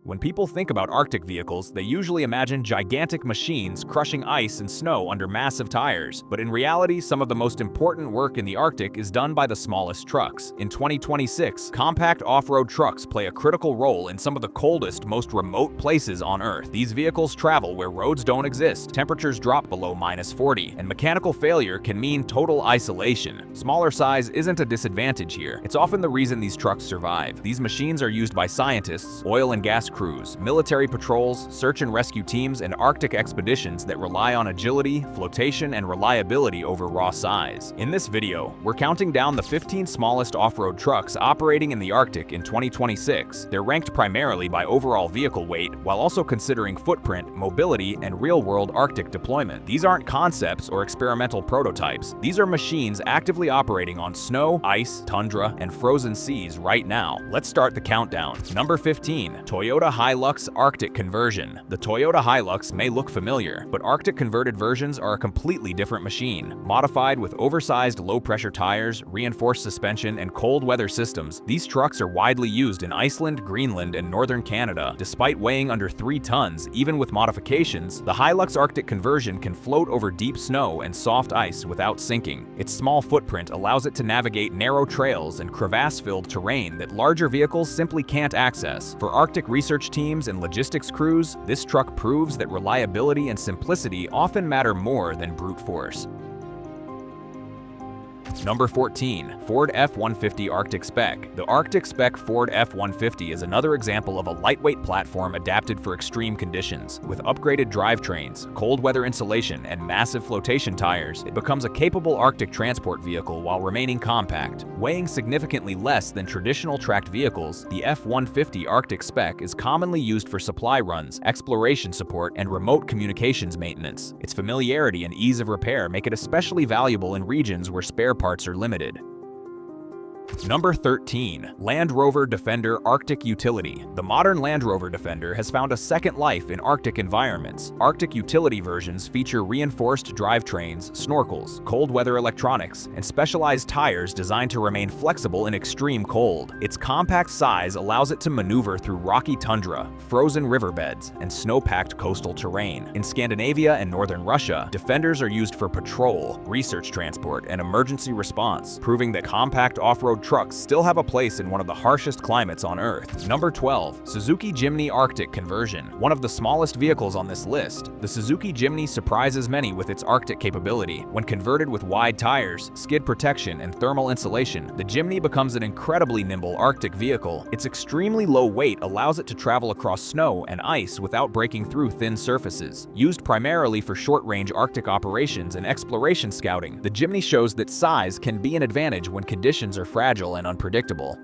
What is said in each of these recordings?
When people think about Arctic vehicles, they usually imagine gigantic machines crushing ice and snow under massive tires. But in reality, some of the most important work in the Arctic is done by the smallest trucks. In 2026, compact off-road trucks play a critical role in some of the coldest, most remote places on Earth. These vehicles travel where roads don't exist, temperatures drop below -40, and mechanical failure can mean total isolation. Smaller size isn't a disadvantage here. It's often the reason these trucks survive. These machines are used by scientists, oil and gas crews, military patrols, search and rescue teams, and Arctic expeditions that rely on agility, flotation, and reliability over raw size. In this video, we're counting down the 15 smallest off-road trucks operating in the Arctic in 2026. They're ranked primarily by overall vehicle weight, while also considering footprint, mobility, and real-world Arctic deployment. These aren't concepts or experimental prototypes. These are machines actively operating on snow, ice, tundra, and frozen seas right now. Let's start the countdown. Number 15. Toyota Hilux Arctic Conversion. The Toyota Hilux may look familiar, but Arctic converted versions are a completely different machine. Modified with oversized low-pressure tires, reinforced suspension, and cold weather systems, these trucks are widely used in Iceland, Greenland, and northern Canada. Despite weighing under 3 tons, even with modifications, the Hilux Arctic Conversion can float over deep snow and soft ice without sinking. Its small footprint allows it to navigate narrow trails and crevasse-filled terrain that larger vehicles simply can't access. For Arctic research teams and logistics crews, this truck proves that reliability and simplicity often matter more than brute force. Number 14. Ford F-150 Arctic Spec. The Arctic Spec Ford F-150 is another example of a lightweight platform adapted for extreme conditions. With upgraded drivetrains, cold weather insulation, and massive flotation tires, it becomes a capable Arctic transport vehicle while remaining compact. Weighing significantly less than traditional tracked vehicles, the F-150 Arctic Spec is commonly used for supply runs, exploration support, and remote communications maintenance. Its familiarity and ease of repair make it especially valuable in regions where spare parts are limited. Number 13. Land Rover Defender Arctic Utility. The modern Land Rover Defender has found a second life in Arctic environments. Arctic utility versions feature reinforced drivetrains, snorkels, cold weather electronics, and specialized tires designed to remain flexible in extreme cold. Its compact size allows it to maneuver through rocky tundra, frozen riverbeds, and snow-packed coastal terrain. In Scandinavia and northern Russia, Defenders are used for patrol, research transport, and emergency response, proving that compact off-road trucks still have a place in one of the harshest climates on Earth. Number 12. Suzuki Jimny Arctic Conversion. One of the smallest vehicles on this list, the Suzuki Jimny surprises many with its Arctic capability. When converted with wide tires, skid protection, and thermal insulation, the Jimny becomes an incredibly nimble Arctic vehicle. Its extremely low weight allows it to travel across snow and ice without breaking through thin surfaces. Used primarily for short-range Arctic operations and exploration scouting, the Jimny shows that size can be an advantage when conditions are fragile and unpredictable.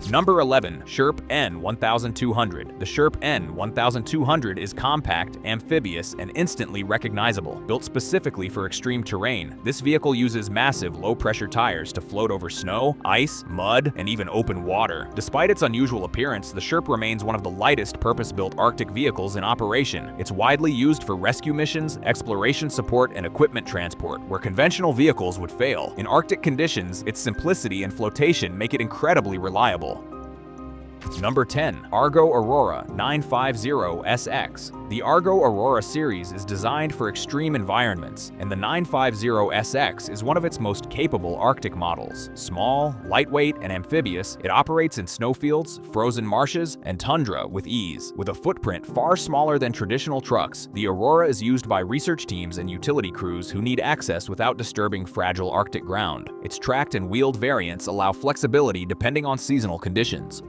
Number 11. Sherp N1200. The Sherp N1200 is compact, amphibious, and instantly recognizable. Built specifically for extreme terrain, this vehicle uses massive low-pressure tires to float over snow, ice, mud, and even open water. Despite its unusual appearance, the Sherp remains one of the lightest purpose-built Arctic vehicles in operation. It's widely used for rescue missions, exploration support, and equipment transport, where conventional vehicles would fail. In Arctic conditions, its simplicity and flotation make it incredibly reliable. Number 10. Argo Aurora 950SX. The Argo Aurora series is designed for extreme environments, and the 950SX is one of its most capable Arctic models. Small, lightweight, and amphibious, it operates in snowfields, frozen marshes, and tundra with ease. With a footprint far smaller than traditional trucks, the Aurora is used by research teams and utility crews who need access without disturbing fragile Arctic ground. Its tracked and wheeled variants allow flexibility depending on seasonal conditions.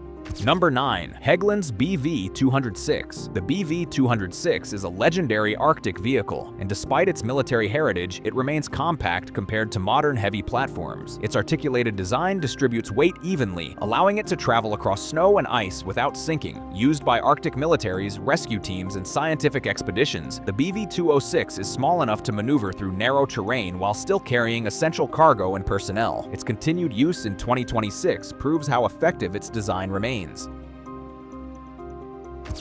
Number 9. Hägglunds BV206. The BV206 is a legendary Arctic vehicle, and despite its military heritage, it remains compact compared to modern heavy platforms. Its articulated design distributes weight evenly, allowing it to travel across snow and ice without sinking. Used by Arctic militaries, rescue teams, and scientific expeditions, the BV206 is small enough to maneuver through narrow terrain while still carrying essential cargo and personnel. Its continued use in 2026 proves how effective its design remains.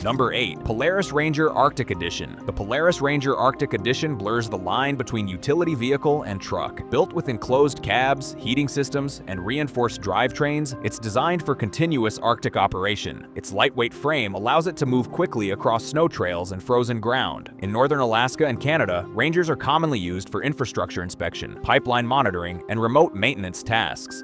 Number 8. Polaris Ranger Arctic Edition. The Polaris Ranger Arctic Edition blurs the line between utility vehicle and truck. Built with enclosed cabs, heating systems, and reinforced drivetrains, it's designed for continuous Arctic operation. Its lightweight frame allows it to move quickly across snow trails and frozen ground. In northern Alaska and Canada, Rangers are commonly used for infrastructure inspection, pipeline monitoring, and remote maintenance tasks.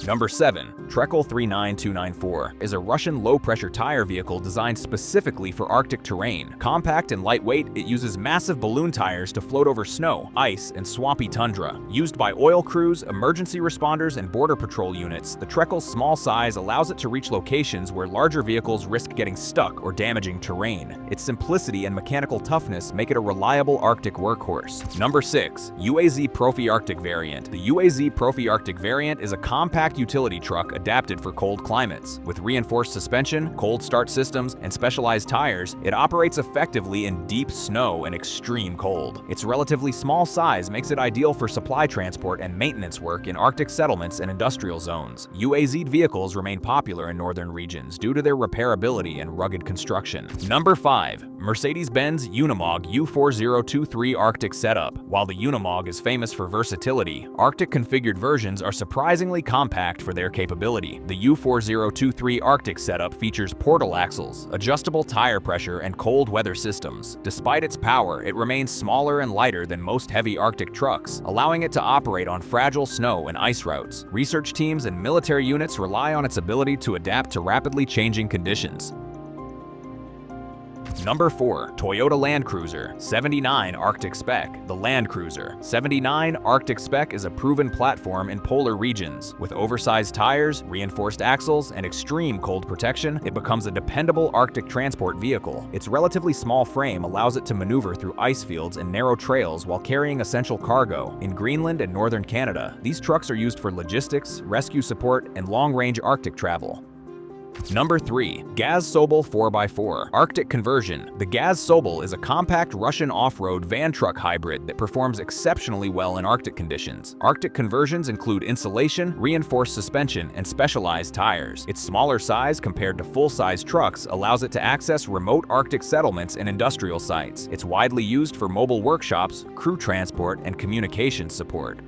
Number 7. Trekkel 39294 is a Russian low-pressure tire vehicle designed specifically for Arctic terrain. Compact and lightweight, it uses massive balloon tires to float over snow, ice, and swampy tundra. Used by oil crews, emergency responders, and border patrol units, the Trekkel's small size allows it to reach locations where larger vehicles risk getting stuck or damaging terrain. Its simplicity and mechanical toughness make it a reliable Arctic workhorse. Number 6. UAZ Profi Arctic Variant. The UAZ Profi Arctic Variant is a compact utility truck adapted for cold climates. With reinforced suspension, cold start systems, and specialized tires, it operates effectively in deep snow and extreme cold. Its relatively small size makes it ideal for supply transport and maintenance work in Arctic settlements and industrial zones. UAZ vehicles remain popular in northern regions due to their repairability and rugged construction. Number 5. Mercedes-Benz Unimog U4023 Arctic Setup. While the Unimog is famous for versatility, Arctic configured versions are surprisingly compact for their capability. The U4023 Arctic setup features portal axles, adjustable tire pressure, and cold weather systems. Despite its power, it remains smaller and lighter than most heavy Arctic trucks, allowing it to operate on fragile snow and ice routes. Research teams and military units rely on its ability to adapt to rapidly changing conditions. Number 4. Toyota Land Cruiser 79 Arctic Spec. The Land Cruiser 79 Arctic Spec is a proven platform in polar regions. With oversized tires, reinforced axles, and extreme cold protection, it becomes a dependable Arctic transport vehicle. Its relatively small frame allows it to maneuver through ice fields and narrow trails while carrying essential cargo. In Greenland and northern Canada, these trucks are used for logistics, rescue support, and long-range Arctic travel. Number 3. Gaz Sobel 4x4 Arctic Conversion. The Gaz Sobel is a compact Russian off-road van truck hybrid that performs exceptionally well in Arctic conditions. Arctic conversions include insulation, reinforced suspension, and specialized tires. Its smaller size compared to full-size trucks allows it to access remote Arctic settlements and industrial sites. It's widely used for mobile workshops, crew transport, and communications support.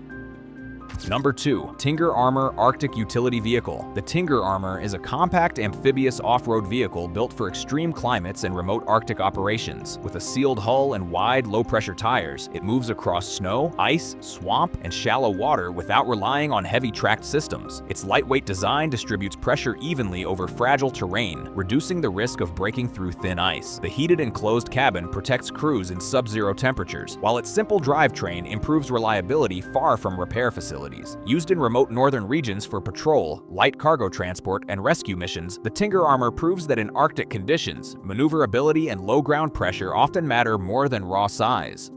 Number 2. Tinger Armor Arctic Utility Vehicle. The Tinger Armor is a compact amphibious off-road vehicle built for extreme climates and remote Arctic operations. With a sealed hull and wide, low-pressure tires, it moves across snow, ice, swamp, and shallow water without relying on heavy tracked systems. Its lightweight design distributes pressure evenly over fragile terrain, reducing the risk of breaking through thin ice. The heated enclosed cabin protects crews in sub-zero temperatures, while its simple drivetrain improves reliability far from repair facilities. Used in remote northern regions for patrol, light cargo transport, and rescue missions, the Tinger Armor proves that in Arctic conditions, maneuverability and low ground pressure often matter more than raw size.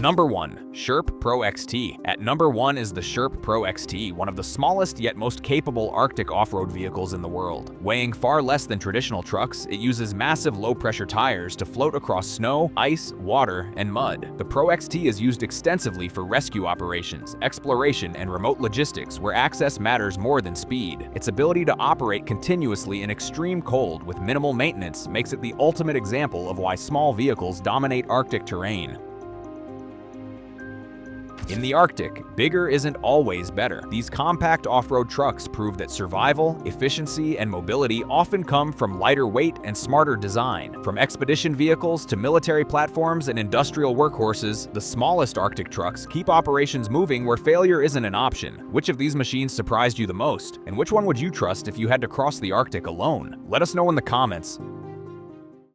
Number 1. Sherp Pro XT. At number 1 is the Sherp Pro XT, one of the smallest yet most capable Arctic off-road vehicles in the world. Weighing far less than traditional trucks, it uses massive low-pressure tires to float across snow, ice, water, and mud. The Pro XT is used extensively for rescue operations, exploration, and remote logistics where access matters more than speed. Its ability to operate continuously in extreme cold with minimal maintenance makes it the ultimate example of why small vehicles dominate Arctic terrain. In the Arctic, bigger isn't always better. These compact off-road trucks prove that survival, efficiency, and mobility often come from lighter weight and smarter design. From expedition vehicles to military platforms and industrial workhorses, the smallest Arctic trucks keep operations moving where failure isn't an option. Which of these machines surprised you the most? And which one would you trust if you had to cross the Arctic alone? Let us know in the comments.